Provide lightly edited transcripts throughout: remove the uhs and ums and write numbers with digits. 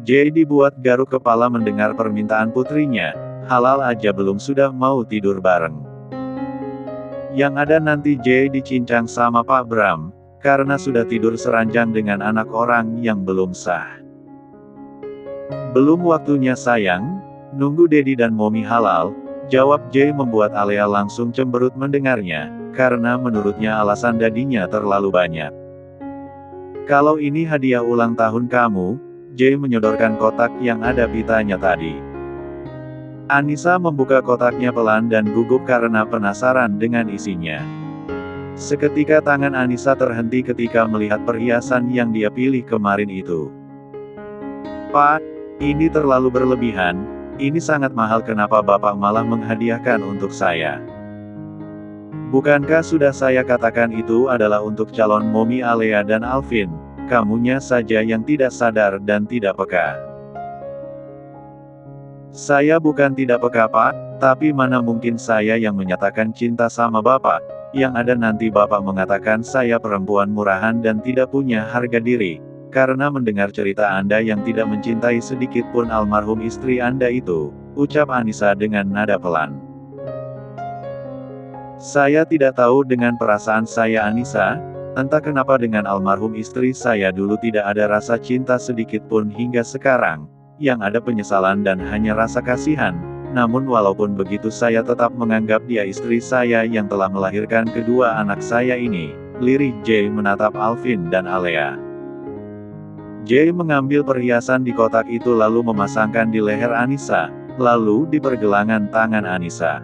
Jay dibuat garuk kepala mendengar permintaan putrinya. Halal aja belum sudah mau tidur bareng. Yang ada nanti Jay dicincang sama Pak Bram, karena sudah tidur seranjang dengan anak orang yang belum sah. Belum waktunya sayang, nunggu Dedi dan Momi halal, jawab Jay membuat Alea langsung cemberut mendengarnya, karena menurutnya alasan dadinya terlalu banyak. Kalau ini hadiah ulang tahun kamu, Jay menyodorkan kotak yang ada pitanya tadi. Anissa membuka kotaknya pelan dan gugup karena penasaran dengan isinya. Seketika tangan Anissa terhenti ketika melihat perhiasan yang dia pilih kemarin itu. Pak, ini terlalu berlebihan, ini sangat mahal, kenapa Bapak malah menghadiahkan untuk saya? Bukankah sudah saya katakan itu adalah untuk calon Momi, Alea dan Alvin, kamunya saja yang tidak sadar dan tidak peka. Saya bukan tidak peka Pak, tapi mana mungkin saya yang menyatakan cinta sama Bapak, yang ada nanti Bapak mengatakan saya perempuan murahan dan tidak punya harga diri, karena mendengar cerita Anda yang tidak mencintai sedikit pun almarhum istri Anda itu, ucap Anissa dengan nada pelan. Saya tidak tahu dengan perasaan saya Anissa, entah kenapa dengan almarhum istri saya dulu tidak ada rasa cinta sedikit pun hingga sekarang, yang ada penyesalan dan hanya rasa kasihan, namun walaupun begitu saya tetap menganggap dia istri saya yang telah melahirkan kedua anak saya ini, lirih Jay menatap Alvin dan Alea. Jay mengambil perhiasan di kotak itu lalu memasangkan di leher Anissa, lalu di pergelangan tangan Anissa.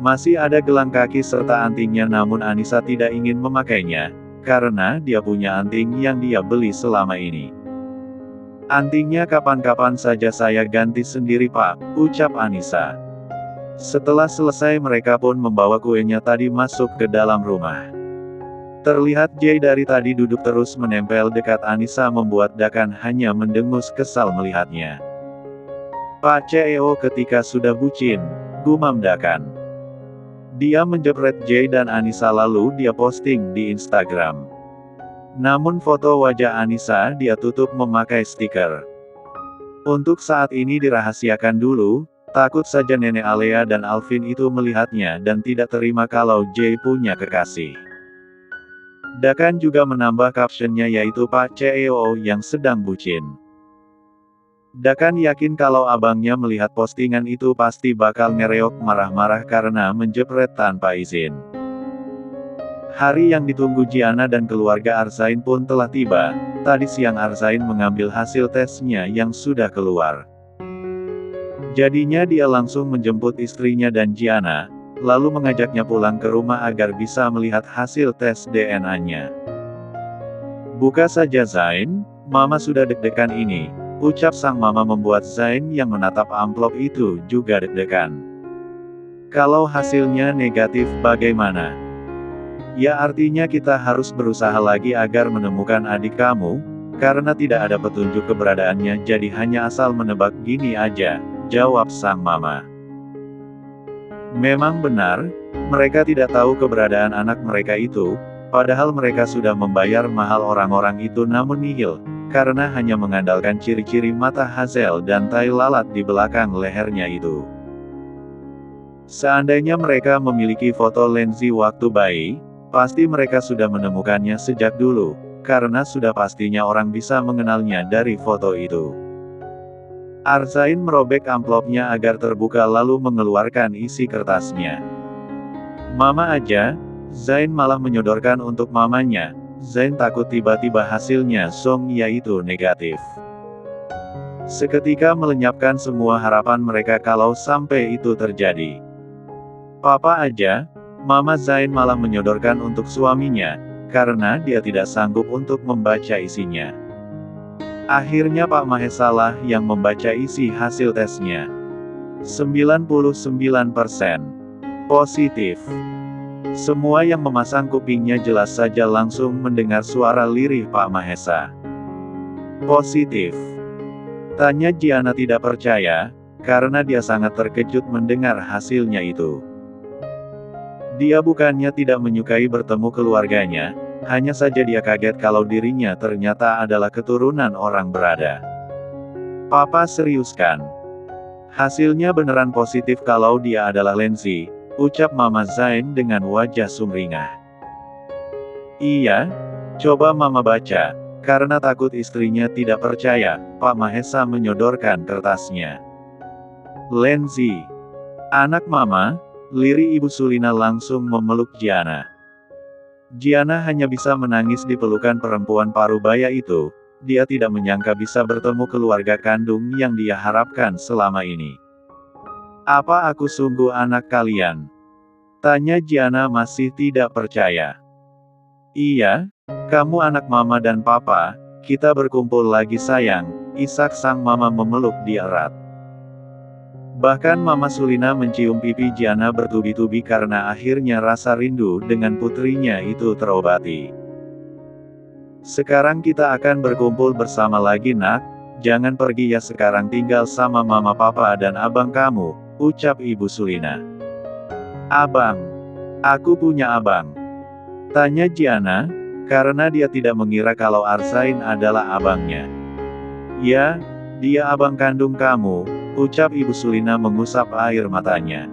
Masih ada gelang kaki serta antingnya, namun Anissa tidak ingin memakainya, karena dia punya anting yang dia beli selama ini. Antingnya kapan-kapan saja saya ganti sendiri Pak, ucap Anissa. Setelah selesai mereka pun membawa kuenya tadi masuk ke dalam rumah. Terlihat Jay dari tadi duduk terus menempel dekat Anissa membuat Dakan hanya mendengus kesal melihatnya. Pak CEO ketika sudah bucin, gumam Dakan. Dia menjepret Jay dan Anissa lalu dia posting di Instagram. Namun foto wajah Anissa dia tutup memakai stiker. Untuk saat ini dirahasiakan dulu, takut saja nenek Alea dan Alvin itu melihatnya dan tidak terima kalau Jay punya kekasih. Dakan juga menambah captionnya yaitu Pak CEO yang sedang bucin. Dakan yakin kalau abangnya melihat postingan itu pasti bakal ngereok marah-marah karena menjepret tanpa izin. Hari yang ditunggu Gianna dan keluarga Arzain pun telah tiba. Tadi siang Arzain mengambil hasil tesnya yang sudah keluar. Jadinya dia langsung menjemput istrinya dan Gianna, lalu mengajaknya pulang ke rumah agar bisa melihat hasil tes DNA-nya. Buka saja Zain, Mama sudah deg-degan ini, ucap sang mama membuat Zain yang menatap amplop itu juga deg-degan. Kalau hasilnya negatif bagaimana? Ya artinya kita harus berusaha lagi agar menemukan adik kamu, karena tidak ada petunjuk keberadaannya jadi hanya asal menebak gini aja, jawab sang mama. Memang benar, mereka tidak tahu keberadaan anak mereka itu, padahal mereka sudah membayar mahal orang-orang itu namun nihil, karena hanya mengandalkan ciri-ciri mata Hazel dan tai lalat di belakang lehernya itu. Seandainya mereka memiliki foto Lenzi waktu bayi, pasti mereka sudah menemukannya sejak dulu, karena sudah pastinya orang bisa mengenalnya dari foto itu. Arzain merobek amplopnya agar terbuka lalu mengeluarkan isi kertasnya. Mama aja, Zain malah menyodorkan untuk mamanya. Zain takut tiba-tiba hasilnya song yaitu negatif. Seketika melenyapkan semua harapan mereka kalau sampai itu terjadi. Papa aja, Mama Zain malah menyodorkan untuk suaminya, karena dia tidak sanggup untuk membaca isinya. Akhirnya Pak Mahesalah yang membaca isi hasil tesnya. 99% positif. Semua yang memasang kupingnya jelas saja langsung mendengar suara lirih Pak Mahesa. Positif. Tanya Gianna tidak percaya, karena dia sangat terkejut mendengar hasilnya itu. Dia bukannya tidak menyukai bertemu keluarganya, hanya saja dia kaget kalau dirinya ternyata adalah keturunan orang berada. Papa serius kan? Hasilnya beneran positif kalau dia adalah Lenzi, ucap Mama Zain dengan wajah sumringah. Iya, coba Mama baca. Karena takut istrinya tidak percaya, Pak Mahesa menyodorkan kertasnya. Lenzi, anak Mama, lirih Ibu Sulina langsung memeluk Giana. Giana hanya bisa menangis di pelukan perempuan parubaya itu. Dia tidak menyangka bisa bertemu keluarga kandung yang dia harapkan selama ini. Apa aku sungguh anak kalian? Tanya Giana masih tidak percaya. Iya, kamu anak Mama dan Papa, kita berkumpul lagi sayang, isak sang Mama memeluk dia erat. Bahkan Mama Sulina mencium pipi Giana bertubi-tubi karena akhirnya rasa rindu dengan putrinya itu terobati. Sekarang kita akan berkumpul bersama lagi nak, jangan pergi ya sekarang tinggal sama Mama Papa dan abang kamu, ucap Ibu Sulina. Abang? Aku punya abang? Tanya Giana, karena dia tidak mengira kalau Arzain adalah abangnya. Ya, dia abang kandung kamu, ucap Ibu Sulina mengusap air matanya.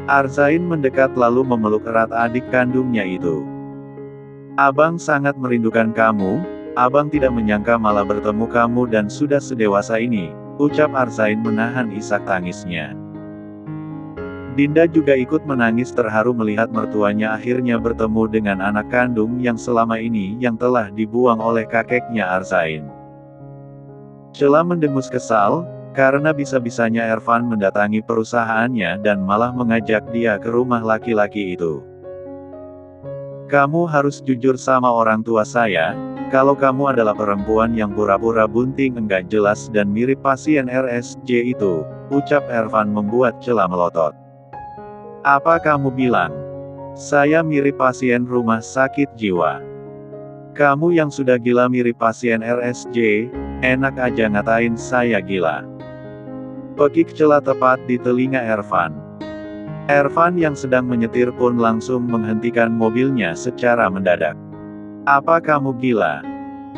Arzain mendekat lalu memeluk erat adik kandungnya itu. Abang sangat merindukan kamu, abang tidak menyangka malah bertemu kamu dan sudah sedewasa ini, ucap Arzain menahan isak tangisnya. Dinda juga ikut menangis terharu melihat mertuanya akhirnya bertemu dengan anak kandung yang selama ini yang telah dibuang oleh kakeknya Arzain. Cela mendengus kesal, karena bisa-bisanya Ervan mendatangi perusahaannya dan malah mengajak dia ke rumah laki-laki itu. Kamu harus jujur sama orang tua saya, kalau kamu adalah perempuan yang pura-pura bunting enggak jelas dan mirip pasien RSJ itu, ucap Ervan membuat cela melotot. Apa kamu bilang? Saya mirip pasien rumah sakit jiwa. Kamu yang sudah gila mirip pasien RSJ, enak aja ngatain saya gila. Pekik cela tepat di telinga Ervan. Ervan yang sedang menyetir pun langsung menghentikan mobilnya secara mendadak. Apa kamu gila?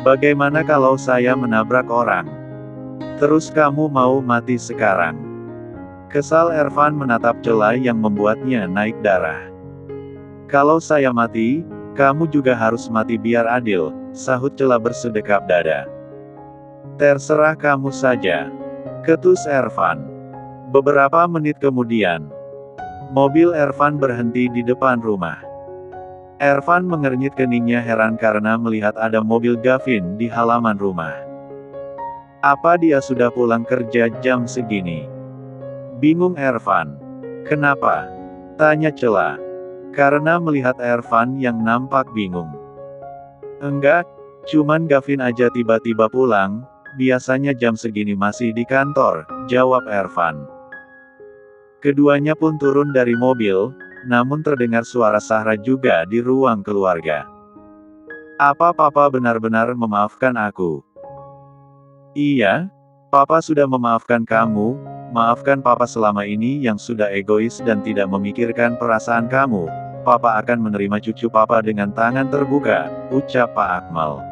Bagaimana kalau saya menabrak orang? Terus kamu mau mati sekarang? Kesal Ervan menatap cela yang membuatnya naik darah. Kalau saya mati, kamu juga harus mati biar adil, sahut cela bersedekap dada. Terserah kamu saja, ketus Ervan. Beberapa menit kemudian, mobil Ervan berhenti di depan rumah. Ervan mengernyit keningnya heran karena melihat ada mobil Gavin di halaman rumah. Apa dia sudah pulang kerja jam segini? Bingung Ervan. Kenapa? Tanya cela. Karena melihat Ervan yang nampak bingung. Enggak, cuman Gavin aja tiba-tiba pulang, biasanya jam segini masih di kantor, jawab Ervan. Keduanya pun turun dari mobil, namun terdengar suara Sahra juga di ruang keluarga. Apa Papa benar-benar memaafkan aku? Iya, Papa sudah memaafkan kamu, maafkan Papa selama ini yang sudah egois dan tidak memikirkan perasaan kamu. Papa akan menerima cucu Papa dengan tangan terbuka, ucap Pak Akmal.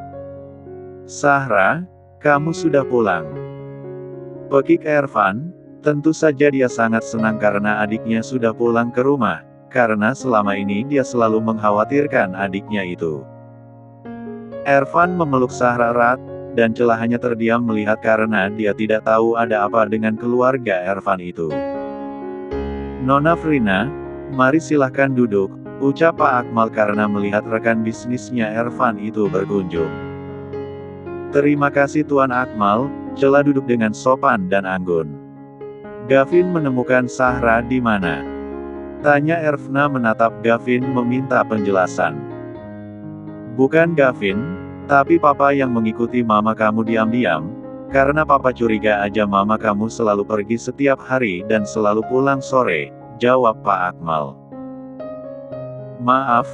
Sahra, kamu sudah pulang. Pekik Ervan, tentu saja dia sangat senang karena adiknya sudah pulang ke rumah, karena selama ini dia selalu mengkhawatirkan adiknya itu. Ervan memeluk Sahra erat, dan cela hanya terdiam melihat karena dia tidak tahu ada apa dengan keluarga Ervan itu. Nona Frina, mari silahkan duduk, ucap Pak Akmal karena melihat rekan bisnisnya Ervan itu berkunjung. Terima kasih Tuan Akmal, cela duduk dengan sopan dan anggun. Gavin menemukan Sahra di mana? Tanya Ervna menatap Gavin meminta penjelasan. Bukan Gavin, tapi Papa yang mengikuti Mama kamu diam-diam, karena Papa curiga aja Mama kamu selalu pergi setiap hari dan selalu pulang sore, jawab Pak Akmal. Maaf,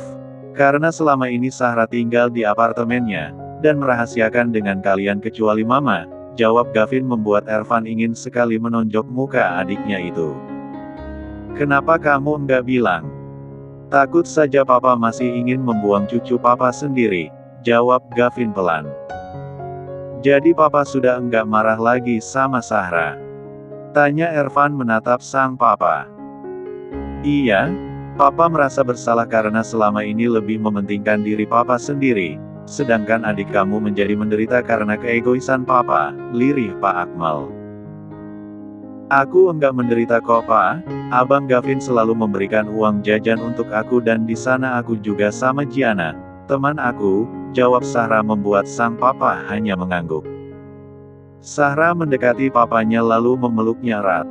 karena selama ini Sahra tinggal di apartemennya, dan merahasiakan dengan kalian kecuali Mama, jawab Gavin membuat Ervan ingin sekali menonjok muka adiknya itu. Kenapa kamu enggak bilang? Takut saja Papa masih ingin membuang cucu Papa sendiri, jawab Gavin pelan. Jadi papa sudah enggak marah lagi sama Sahra? Tanya Ervan menatap sang papa. Iya, papa merasa bersalah karena selama ini lebih mementingkan diri papa sendiri, sedangkan adik kamu menjadi menderita karena keegoisan papa, lirih Pak Akmal. Aku enggak menderita kok Pak, Abang Gavin selalu memberikan uang jajan untuk aku dan di sana aku juga sama Giana, teman aku, jawab Sahra membuat sang papa hanya mengangguk. Sahra mendekati papanya lalu memeluknya erat.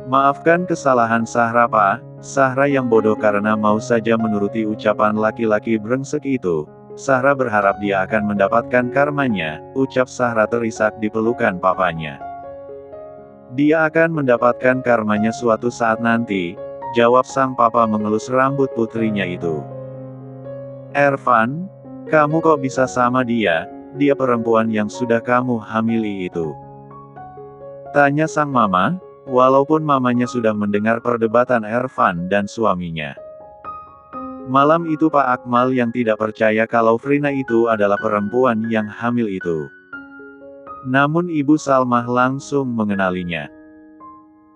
Maafkan kesalahan Sahra Pak, Sahra yang bodoh karena mau saja menuruti ucapan laki-laki brengsek itu. Sahra berharap dia akan mendapatkan karmanya, ucap Sahra terisak di pelukan papanya. Dia akan mendapatkan karmanya suatu saat nanti, jawab sang papa mengelus rambut putrinya itu. Ervan, kamu kok bisa sama dia perempuan yang sudah kamu hamili itu. Tanya sang mama, walaupun mamanya sudah mendengar perdebatan Ervan dan suaminya. Malam itu Pak Akmal yang tidak percaya kalau Frina itu adalah perempuan yang hamil itu. Namun Ibu Salmah langsung mengenalinya.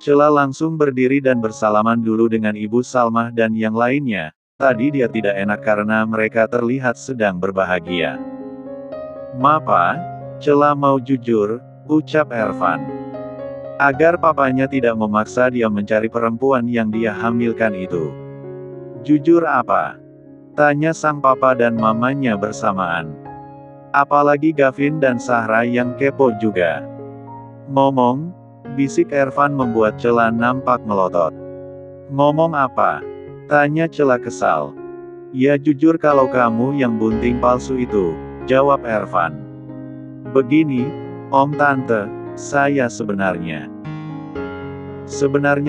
Cela langsung berdiri dan bersalaman dulu dengan Ibu Salmah dan yang lainnya. Tadi dia tidak enak karena mereka terlihat sedang berbahagia. "Mapa, Cela mau jujur," ucap Ervan. Agar papanya tidak memaksa dia mencari perempuan yang dia hamilkan itu. "Jujur apa?" tanya sang papa dan mamanya bersamaan. Apalagi Gavin dan Sahra yang kepo juga. "Ngomong," bisik Ervan membuat Cela nampak melotot. "Ngomong apa?" tanya Cela kesal. "Ya jujur kalau kamu yang bunting palsu itu," jawab Ervan. "Begini, Om Tante, saya sebenarnya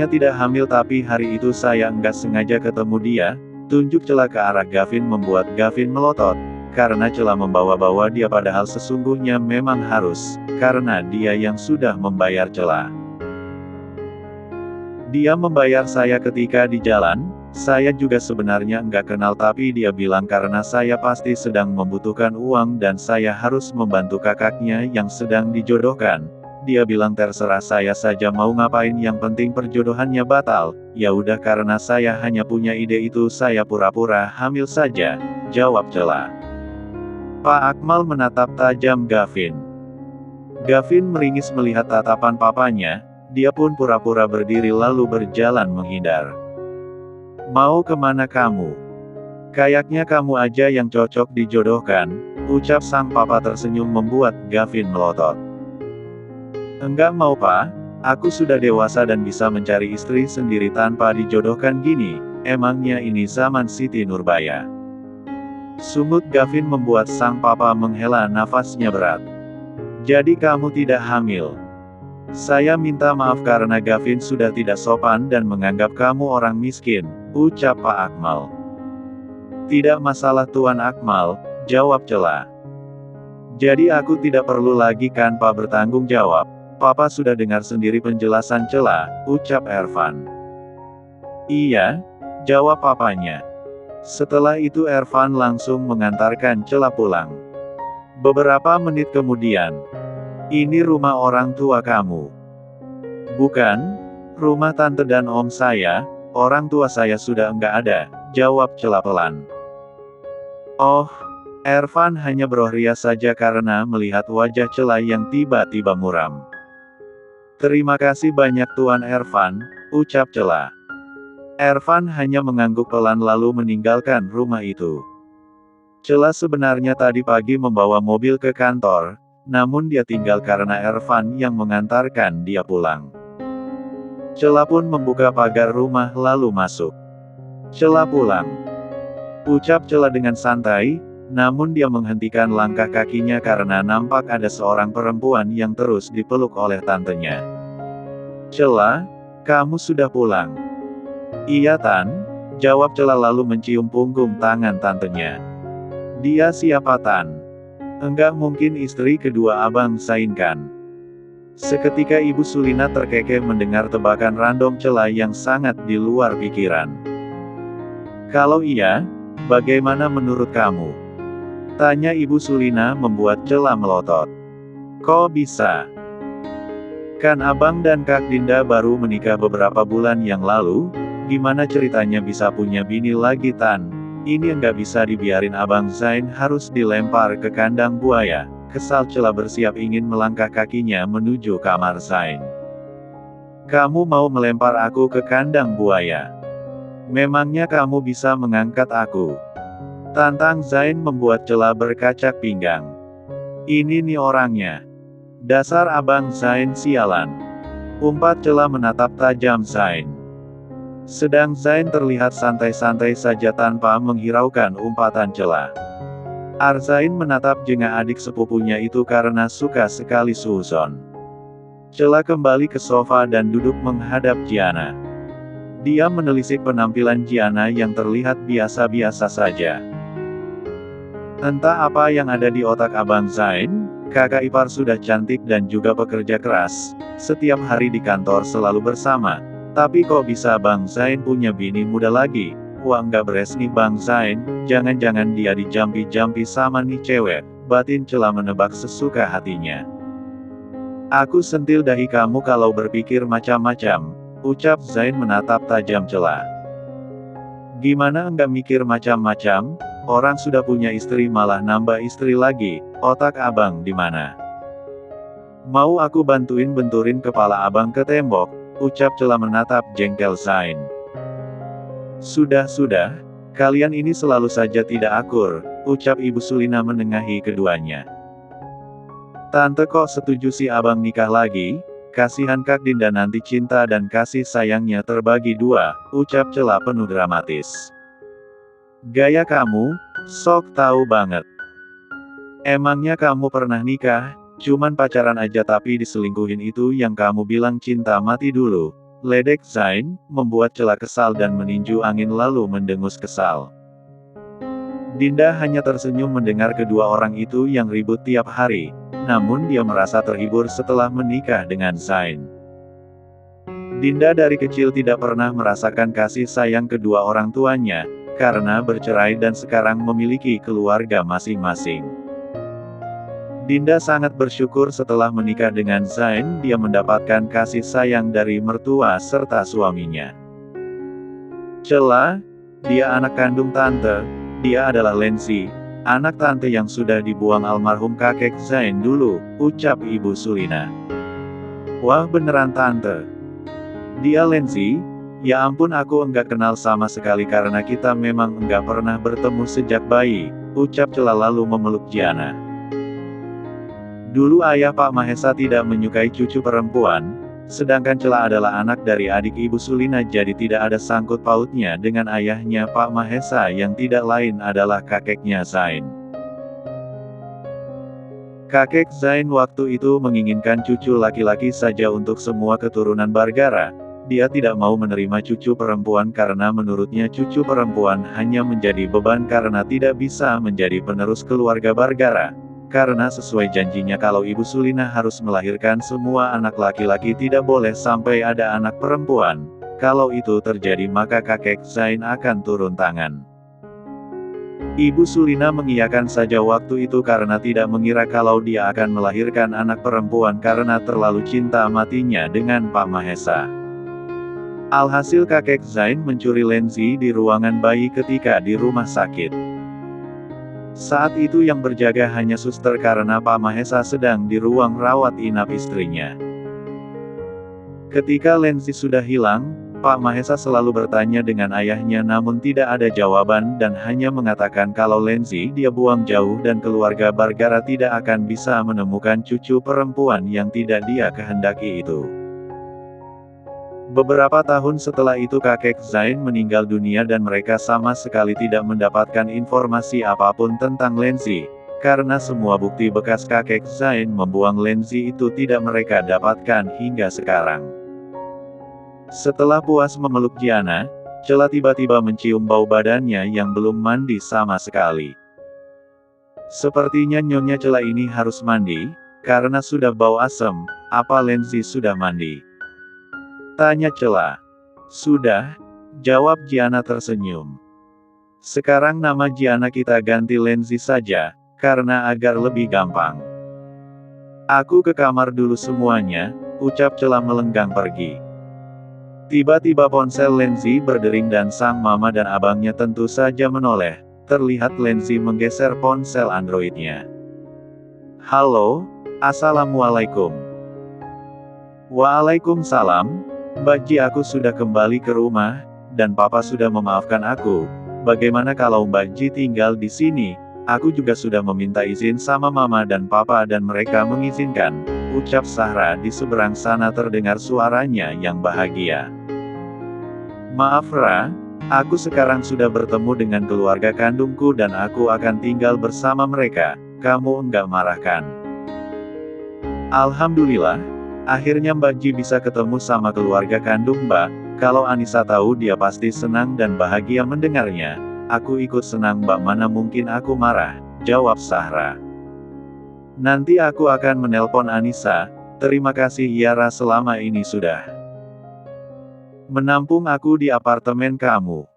tidak hamil tapi hari itu saya enggak sengaja ketemu dia," tunjuk Cela ke arah Gavin membuat Gavin melotot. Karena Cela membawa-bawa dia padahal sesungguhnya memang harus, karena dia yang sudah membayar Cela. "Dia membayar saya ketika di jalan, saya juga sebenarnya enggak kenal tapi dia bilang karena saya pasti sedang membutuhkan uang dan saya harus membantu kakaknya yang sedang dijodohkan. Dia bilang terserah saya saja mau ngapain yang penting perjodohannya batal, ya udah karena saya hanya punya ide itu saya pura-pura hamil saja," jawab Cela. Pak Akmal menatap tajam Gavin. Gavin meringis melihat tatapan papanya, dia pun pura-pura berdiri lalu berjalan menghindar. "Mau kemana kamu? Kayaknya kamu aja yang cocok dijodohkan," ucap sang papa tersenyum membuat Gavin melotot. "Enggak mau Pak, aku sudah dewasa dan bisa mencari istri sendiri tanpa dijodohkan gini, emangnya ini zaman Siti Nurbaya?" Sungut Gavin membuat sang papa menghela nafasnya berat. "Jadi kamu tidak hamil? Saya minta maaf karena Gavin sudah tidak sopan dan menganggap kamu orang miskin," ucap Pak Akmal. "Tidak masalah Tuan Akmal," jawab Cela. "Jadi aku tidak perlu lagi kan Pak bertanggung jawab, Papa sudah dengar sendiri penjelasan Cela," ucap Ervan. "Iya," jawab papanya. Setelah itu Ervan langsung mengantarkan Cela pulang. Beberapa menit kemudian, "Ini rumah orang tua kamu?" "Bukan, rumah tante dan om saya, orang tua saya sudah enggak ada," jawab Cela pelan. "Oh," Ervan hanya beroriak saja karena melihat wajah Cela yang tiba-tiba muram. "Terima kasih banyak Tuan Ervan," ucap Cela. Ervan hanya mengangguk pelan lalu meninggalkan rumah itu. Cela sebenarnya tadi pagi membawa mobil ke kantor, namun dia tinggal karena Ervan yang mengantarkan dia pulang. Cela pun membuka pagar rumah lalu masuk. "Cela pulang," ucap Cela dengan santai, namun dia menghentikan langkah kakinya karena nampak ada seorang perempuan yang terus dipeluk oleh tantenya. "Cela, kamu sudah pulang?" "Iya Tan," jawab Cela lalu mencium punggung tangan tantenya. "Dia siapa Tan?" "Enggak mungkin istri kedua Abang Sain kan?" Seketika Ibu Sulina terkekeh mendengar tebakan random Cela yang sangat di luar pikiran. "Kalau iya, bagaimana menurut kamu?" Tanya Ibu Sulina membuat Cela melotot. Kok bisa? Kan Abang dan Kak Dinda baru menikah beberapa bulan yang lalu, gimana ceritanya bisa punya bini lagi Tan? Ini nggak bisa dibiarin Abang Zain harus dilempar ke kandang buaya. Kesal Cela bersiap ingin melangkah kakinya menuju kamar Zain. Kamu mau melempar aku ke kandang buaya? Memangnya kamu bisa mengangkat aku? Tantang Zain membuat Cela berkacak pinggang. Ini nih orangnya. Dasar Abang Zain sialan. Umpat Cela menatap tajam Zain. Sedang Zain terlihat santai-santai saja tanpa menghiraukan umpatan Cela. Arzain menatap jengah adik sepupunya itu karena suka sekali suuzon. Cela kembali ke sofa dan duduk menghadap Giana. Dia menelisik penampilan Giana yang terlihat biasa-biasa saja. Entah apa yang ada di otak Abang Zain, kakak ipar sudah cantik dan juga pekerja keras, setiap hari di kantor selalu bersama. Tapi kok bisa Bang Zain punya bini muda lagi? Wah nggak beres nih Bang Zain, jangan-jangan dia dijampi-jampi sama nih cewek, batin Cela menebak sesuka hatinya. Aku sentil dahi kamu kalau berpikir macam-macam, ucap Zain menatap tajam Cela. Gimana enggak mikir macam-macam? Orang sudah punya istri malah nambah istri lagi, otak abang di mana? Mau aku bantuin benturin kepala abang ke tembok, ucap Cela menatap jengkel Zain. Sudah, kalian ini selalu saja tidak akur, ucap Ibu Sulina menengahi keduanya. Tante kok setuju si abang nikah lagi? Kasihan Kak Dinda nanti cinta dan kasih sayangnya terbagi dua, ucap Cela penuh dramatis. Gaya kamu, sok tahu banget. Emangnya kamu pernah nikah, cuman pacaran aja tapi diselingkuhin itu yang kamu bilang cinta mati dulu. Ledek Zain, membuat Cela kesal dan meninju angin lalu mendengus kesal. Dinda hanya tersenyum mendengar kedua orang itu yang ribut tiap hari, namun dia merasa terhibur setelah menikah dengan Zain. Dinda dari kecil tidak pernah merasakan kasih sayang kedua orang tuanya, karena bercerai dan sekarang memiliki keluarga masing-masing. Dinda sangat bersyukur setelah menikah dengan Zain, dia mendapatkan kasih sayang dari mertua serta suaminya. Cela, dia anak kandung tante, dia adalah Lenzi, anak tante yang sudah dibuang almarhum kakek Zain dulu, ucap Ibu Sulina. Wah beneran tante. Dia Lenzi? Ya ampun aku enggak kenal sama sekali karena kita memang enggak pernah bertemu sejak bayi, ucap Cela lalu memeluk Giana. Dulu ayah Pak Mahesa tidak menyukai cucu perempuan, sedangkan Cela adalah anak dari adik Ibu Sulina jadi tidak ada sangkut pautnya dengan ayahnya Pak Mahesa yang tidak lain adalah kakeknya Zain. Kakek Zain waktu itu menginginkan cucu laki-laki saja untuk semua keturunan Bargara. Dia tidak mau menerima cucu perempuan karena menurutnya cucu perempuan hanya menjadi beban karena tidak bisa menjadi penerus keluarga Bargara. Karena sesuai janjinya kalau Ibu Sulina harus melahirkan semua anak laki-laki tidak boleh sampai ada anak perempuan. Kalau itu terjadi maka kakek Zain akan turun tangan. Ibu Sulina mengiyakan saja waktu itu karena tidak mengira kalau dia akan melahirkan anak perempuan karena terlalu cinta matinya dengan Pak Mahesa. Alhasil kakek Zain mencuri Lenzi di ruangan bayi ketika di rumah sakit. Saat itu yang berjaga hanya suster karena Pak Mahesa sedang di ruang rawat inap istrinya. Ketika Lenzi sudah hilang, Pak Mahesa selalu bertanya dengan ayahnya namun tidak ada jawaban dan hanya mengatakan kalau Lenzi dia buang jauh dan keluarga Bargara tidak akan bisa menemukan cucu perempuan yang tidak dia kehendaki itu. Beberapa tahun setelah itu kakek Zain meninggal dunia dan mereka sama sekali tidak mendapatkan informasi apapun tentang Lenzi, karena semua bukti bekas kakek Zain membuang Lenzi itu tidak mereka dapatkan hingga sekarang. Setelah puas memeluk Giana, Cela tiba-tiba mencium bau badannya yang belum mandi sama sekali. Sepertinya Nyonya Cela ini harus mandi, karena sudah bau asem, apa Lenzi sudah mandi? Tanya Cela. Sudah, jawab Giana tersenyum. Sekarang nama Giana kita ganti Lenzi saja, karena agar lebih gampang. Aku ke kamar dulu semuanya, ucap Cela melenggang pergi. Tiba-tiba ponsel Lenzi berdering dan sang mama dan abangnya tentu saja menoleh. Terlihat Lenzi menggeser ponsel Androidnya. Halo, Assalamualaikum. Waalaikumsalam, Mbak Ji, aku sudah kembali ke rumah, dan Papa sudah memaafkan aku. Bagaimana kalau Mbak Ji tinggal di sini? Aku juga sudah meminta izin sama Mama dan Papa dan mereka mengizinkan, ucap Zahra. Di seberang sana terdengar suaranya yang bahagia. Maaf Ra, aku sekarang sudah bertemu dengan keluarga kandungku dan aku akan tinggal bersama mereka, kamu enggak marah kan? Alhamdulillah, akhirnya Mbak Ji bisa ketemu sama keluarga kandung Mbak, kalau Anissa tahu dia pasti senang dan bahagia mendengarnya. Aku ikut senang Mbak, mana mungkin aku marah, jawab Zahra. Nanti aku akan menelpon Anissa, terima kasih Yara selama ini sudah menampung aku di apartemen kamu.